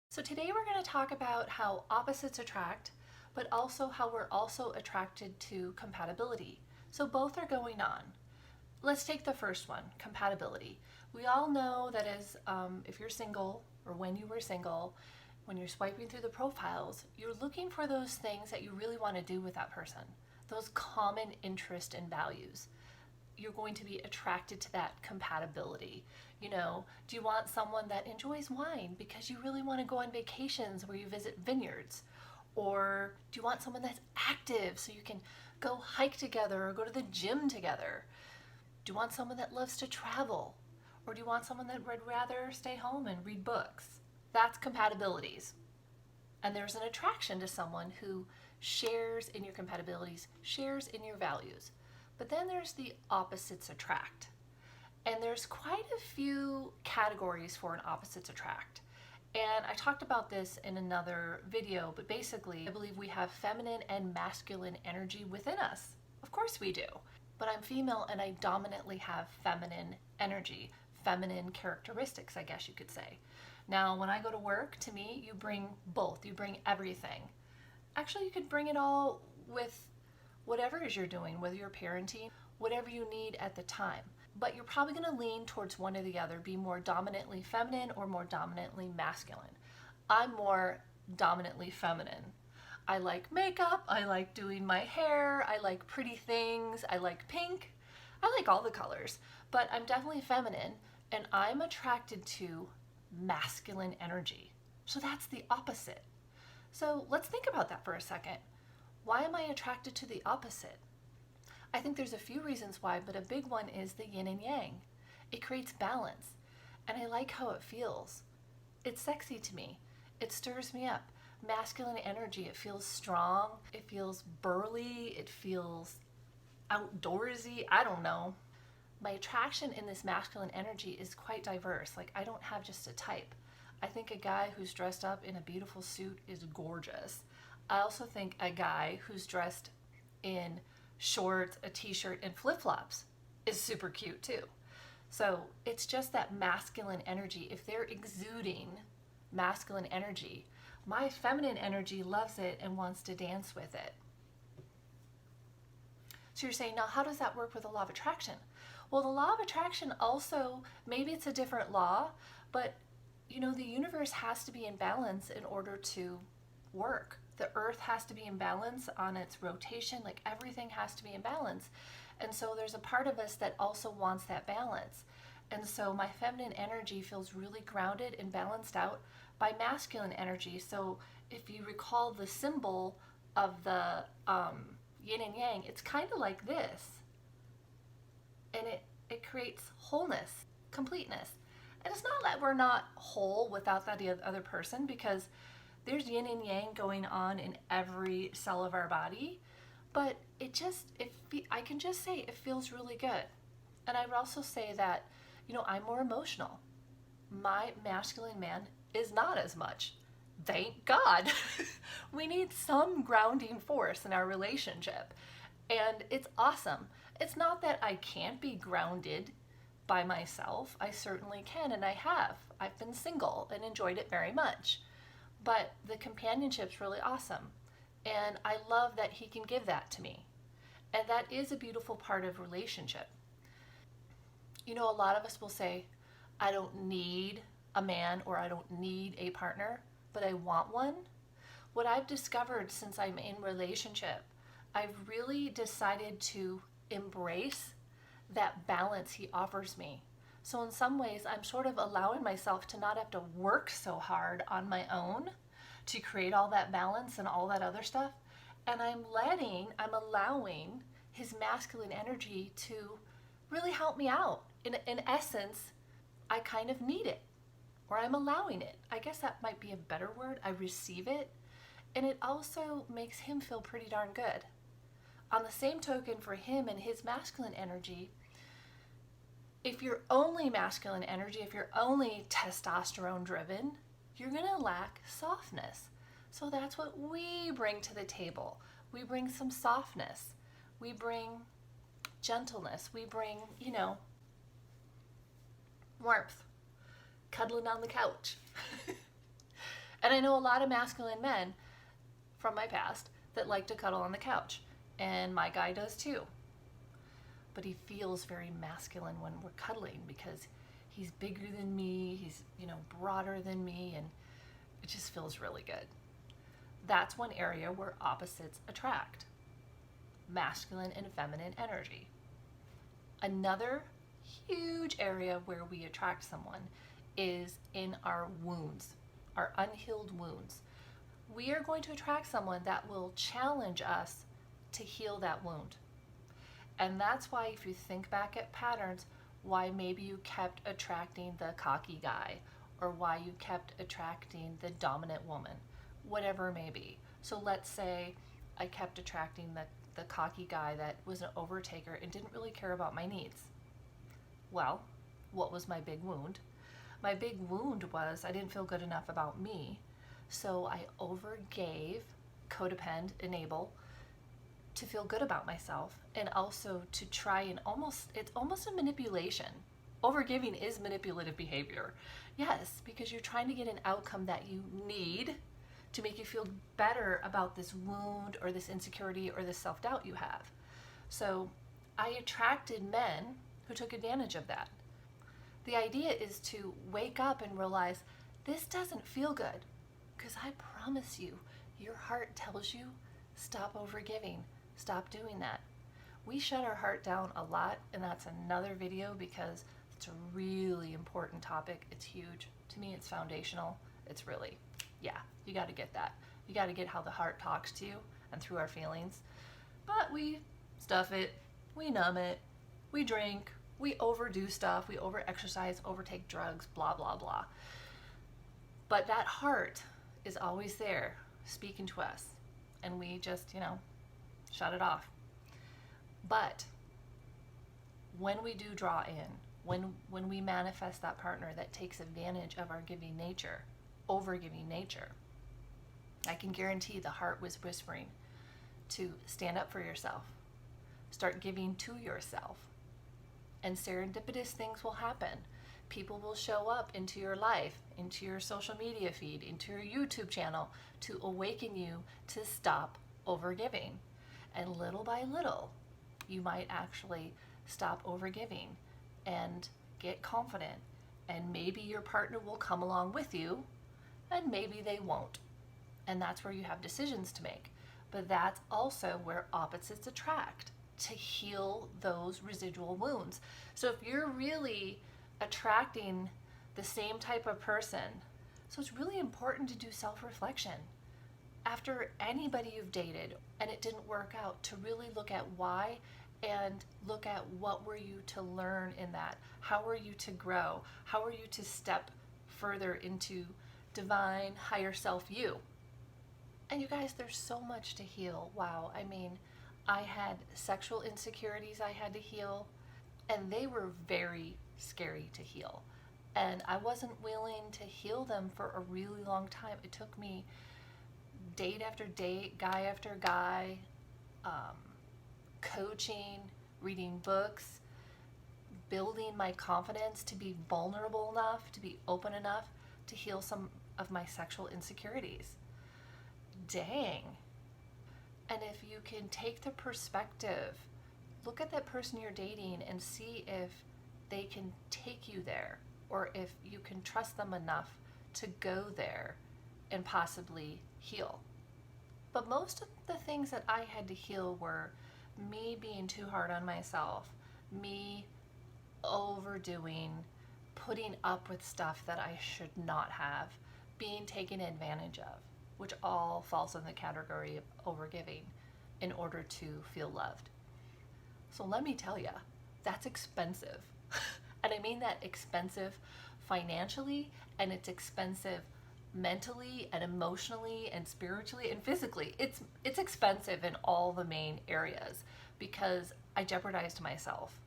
So today we're going to talk about how opposites attract, but also how we're also attracted to compatibility. So both are going on. Let's take the first one, compatibility. We all know that if you're single or when you were single, when you're swiping through the profiles, you're looking for those things that you really want to do with that person, those common interests and values. You're going to be attracted to that compatibility. Do you want someone that enjoys wine because you really want to go on vacations where you visit vineyards? Or do you want someone that's active so you can go hike together or go to the gym together? Do you want someone that loves to travel? Or do you want someone that would rather stay home and read books? That's compatibilities. And there's an attraction to someone who shares in your compatibilities, shares in your values. But then there's the opposites attract. And there's quite a few categories for an opposites attract. And I talked about this in another video, but basically, I believe we have feminine and masculine energy within us. Of course we do. But I'm female and I dominantly have feminine energy, feminine characteristics, I guess you could say. Now, when I go to work, to me, you bring both. You bring everything. Actually, you could bring it all with whatever it is you're doing, whether you're parenting, whatever you need at the time. But you're probably going to lean towards one or the other, be more dominantly feminine or more dominantly masculine. I'm more dominantly feminine. I like makeup, I like doing my hair, I like pretty things, I like pink, I like all the colors. But I'm definitely feminine and I'm attracted to masculine energy. So that's the opposite. So let's think about that for a second. Why am I attracted to the opposite? I think there's a few reasons why, but a big one is the yin and yang. It creates balance, and I like how it feels. It's sexy to me. It stirs me up. Masculine energy, it feels strong, it feels burly, it feels outdoorsy, I don't know. My attraction in this masculine energy is quite diverse. Like, I don't have just a type. I think a guy who's dressed up in a beautiful suit is gorgeous. I also think a guy who's dressed in shorts, a t-shirt, and flip-flops is super cute too. So it's just that masculine energy. If they're exuding masculine energy, my feminine energy loves it and wants to dance with it. So you're saying, now how does that work with the law of attraction? Well, the law of attraction also, maybe it's a different law, but the universe has to be in balance in order to work. The earth has to be in balance on its rotation, like everything has to be in balance. And so there's a part of us that also wants that balance. And so my feminine energy feels really grounded and balanced out by masculine energy. So if you recall the symbol of the yin and yang, it's kind of like this. And it creates wholeness, completeness. And it's not that we're not whole without that other person, because there's yin and yang going on in every cell of our body, but I can just say it feels really good. And I would also say that, I'm more emotional. My masculine man is not as much. Thank God. We need some grounding force in our relationship. And it's awesome. It's not that I can't be grounded by myself. I certainly can, and I have. I've been single and enjoyed it very much. But the companionship's really awesome. And I love that he can give that to me. And that is a beautiful part of relationship. A lot of us will say, I don't need a man or I don't need a partner, but I want one. What I've discovered since I'm in relationship, I've really decided to embrace that balance he offers me. So in some ways, I'm sort of allowing myself to not have to work so hard on my own to create all that balance and all that other stuff. And I'm allowing his masculine energy to really help me out. In essence, I kind of need it, or I'm allowing it. I guess that might be a better word. I receive it. And it also makes him feel pretty darn good. On the same token, for him and his masculine energy, if you're only masculine energy, if you're only testosterone driven, you're going to lack softness. So that's what we bring to the table. We bring some softness. We bring gentleness. We bring, warmth, cuddling on the couch. And I know a lot of masculine men from my past that like to cuddle on the couch, and my guy does too. But he feels very masculine when we're cuddling because he's bigger than me, he's, broader than me, and it just feels really good. That's one area where opposites attract: masculine and feminine energy. Another huge area where we attract someone is in our wounds, our unhealed wounds. We are going to attract someone that will challenge us to heal that wound. And that's why, if you think back at patterns, why maybe you kept attracting the cocky guy, or why you kept attracting the dominant woman, whatever it may be. So let's say I kept attracting the cocky guy that was an overtaker and didn't really care about my needs. Well, what was my big wound? My big wound was I didn't feel good enough about me, so I overgave, codepend, enable, to feel good about myself, and also to try and it's almost a manipulation. Overgiving is manipulative behavior. Yes, because you're trying to get an outcome that you need to make you feel better about this wound or this insecurity or this self-doubt you have. So I attracted men who took advantage of that. The idea is to wake up and realize this doesn't feel good, because I promise you, your heart tells you, stop overgiving. Stop doing that. We shut our heart down a lot, and that's another video because it's a really important topic. It's huge. To me, it's foundational. It's really, you got to get that. You got to get how the heart talks to you and through our feelings. But we stuff it, we numb it, we drink, we overdo stuff, we over-exercise, overtake drugs, blah, blah, blah. But that heart is always there speaking to us, and we just, shut it off. But when we do draw in, when we manifest that partner that takes advantage of our giving nature, overgiving nature, I can guarantee the heart was whispering to stand up for yourself, start giving to yourself, and serendipitous things will happen. People will show up into your life, into your social media feed, into your YouTube channel to awaken you to stop overgiving. And little by little, you might actually stop overgiving and get confident. And maybe your partner will come along with you, and maybe they won't. And that's where you have decisions to make. But that's also where opposites attract, to heal those residual wounds. So if you're really attracting the same type of person, so it's really important to do self-reflection after anybody you've dated and it didn't work out, to really look at why and look at what were you to learn in that. How were you to grow? How were you to step further into divine higher self you? And you guys, there's so much to heal. Wow. I mean, I had sexual insecurities I had to heal, and they were very scary to heal. And I wasn't willing to heal them for a really long time. It took me date after date, guy after guy, coaching, reading books, building my confidence to be vulnerable enough, to be open enough to heal some of my sexual insecurities. Dang. And if you can take the perspective, look at that person you're dating and see if they can take you there, or if you can trust them enough to go there and possibly heal. But most of the things that I had to heal were me being too hard on myself, me overdoing, putting up with stuff that I should not have, being taken advantage of, which all falls in the category of overgiving in order to feel loved. So let me tell you, that's expensive. And I mean that expensive financially, and it's expensive mentally and emotionally and spiritually and physically. It's expensive in all the main areas because I jeopardized myself.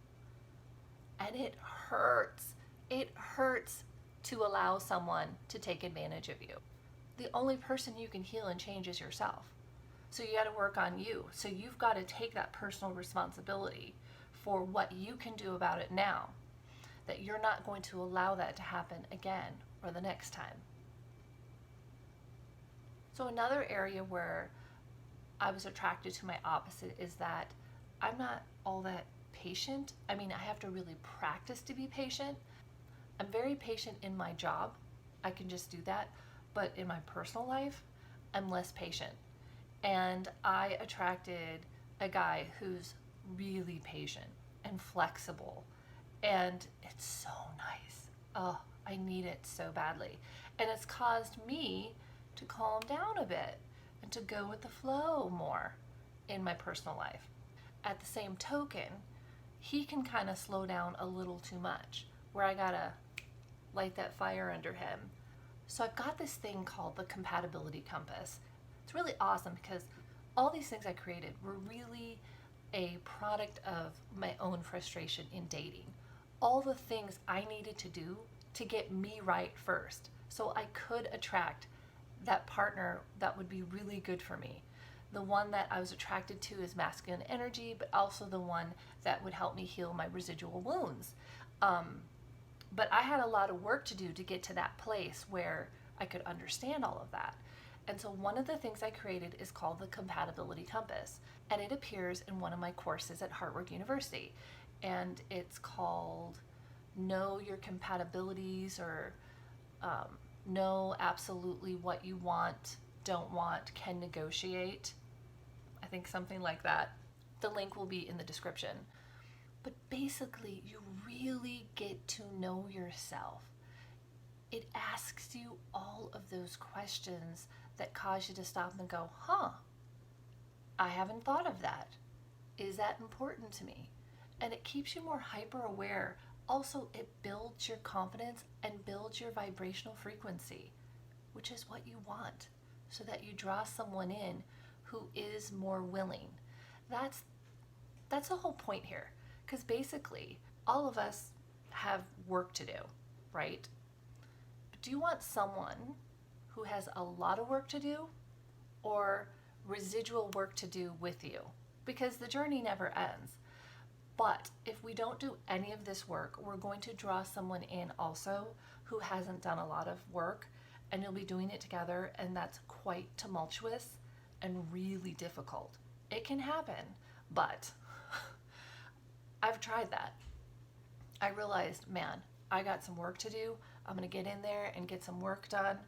And it hurts. It hurts to allow someone to take advantage of you. The only person you can heal and change is yourself. So you got to work on you. So you've got to take that personal responsibility for what you can do about it now, that you're not going to allow that to happen again or the next time. So another area where I was attracted to my opposite is that I'm not all that patient. I mean, I have to really practice to be patient. I'm very patient in my job. I can just do that. But in my personal life, I'm less patient. And I attracted a guy who's really patient and flexible. And it's so nice. Oh, I need it so badly. And it's caused me to calm down a bit and to go with the flow more in my personal life. At the same token, he can kind of slow down a little too much, where I gotta light that fire under him. So I've got this thing called the compatibility compass. It's really awesome because all these things I created were really a product of my own frustration in dating. All the things I needed to do to get me right first, so I could attract that partner that would be really good for me. The one that I was attracted to is masculine energy, but also the one that would help me heal my residual wounds. But I had a lot of work to do to get to that place where I could understand all of that. And so one of the things I created is called the Compatibility Compass, and it appears in one of my courses at Heartbreak University. And it's called Know Your Compatibilities, or Know Absolutely What You Want, Don't Want, Can Negotiate. I think something like that. The link will be in the description. But basically, you really get to know yourself. It asks you all of those questions that cause you to stop and go, I haven't thought of that. Is that important to me? And it keeps you more hyper aware. Also, it builds your confidence and builds your vibrational frequency, which is what you want, so that you draw someone in who is more willing. That's the whole point here. Because basically, all of us have work to do, right? But do you want someone who has a lot of work to do, or residual work to do with you? Because the journey never ends. But if we don't do any of this work, we're going to draw someone in also who hasn't done a lot of work, and you'll be doing it together, and that's quite tumultuous and really difficult. It can happen, but I've tried that. I realized, man, I got some work to do. I'm going to get in there and get some work done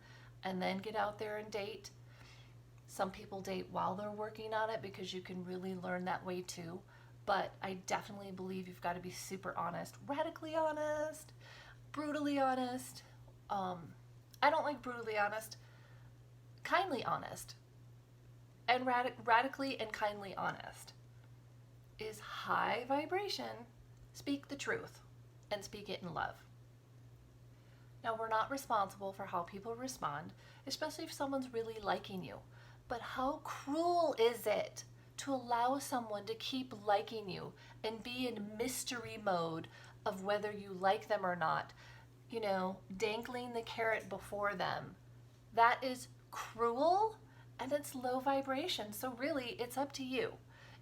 and then get out there and date. Some people date while they're working on it because you can really learn that way too. But I definitely believe you've got to be super honest, radically honest, brutally honest. I don't like brutally honest, kindly honest, and radically and kindly honest is high vibration. Speak the truth and speak it in love. Now, we're not responsible for how people respond, especially if someone's really liking you. But how cruel is it to allow someone to keep liking you and be in mystery mode of whether you like them or not, dangling the carrot before them? That is cruel and it's low vibration. So really, it's up to you.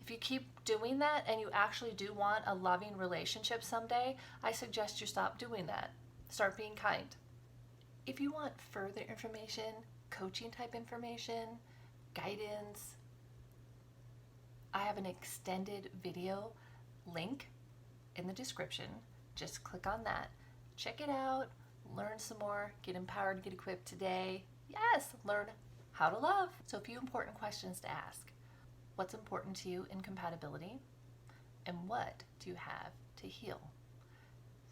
If you keep doing that and you actually do want a loving relationship someday, I suggest you stop doing that. Start being kind. If you want further information, coaching type information, guidance, I have an extended video link in the description. Just click on that. Check it out. Learn some more. Get empowered, get equipped today. Yes, learn how to love. So a few important questions to ask. What's important to you in compatibility? And what do you have to heal?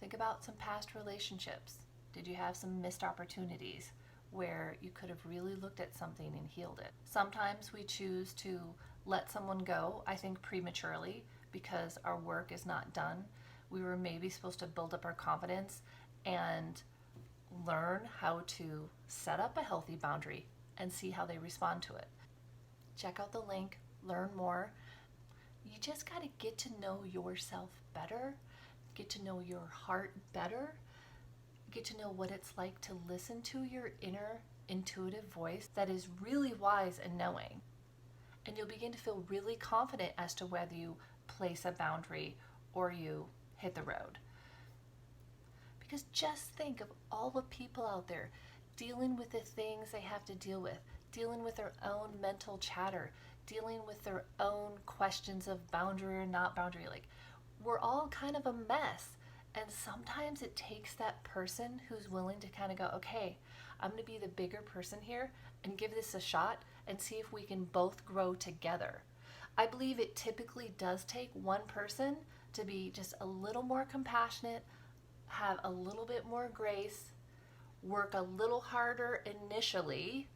Think about some past relationships. Did you have some missed opportunities where you could have really looked at something and healed it? Sometimes we choose to let someone go, I think prematurely, because our work is not done. We were maybe supposed to build up our confidence and learn how to set up a healthy boundary and see how they respond to it. Check out the link, learn more. You just got to get to know yourself better, get to know your heart better, get to know what it's like to listen to your inner intuitive voice that is really wise and knowing. And you'll begin to feel really confident as to whether you place a boundary or you hit the road. Because just think of all the people out there dealing with the things they have to deal with, dealing with their own mental chatter, dealing with their own questions of boundary or not boundary. Like, we're all kind of a mess. And sometimes it takes that person who's willing to kind of go, okay, I'm going to be the bigger person here and give this a shot and see if we can both grow together. I believe it typically does take one person to be just a little more compassionate, have a little bit more grace, work a little harder initially,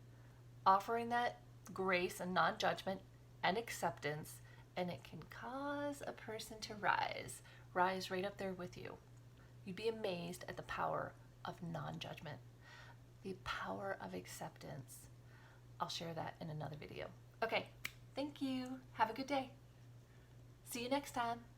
offering that grace and non judgment and acceptance, and it can cause a person to rise right up there with you. You'd be amazed at the power of non judgment, the power of acceptance. I'll share that in another video. Okay, thank you. Have a good day. See you next time.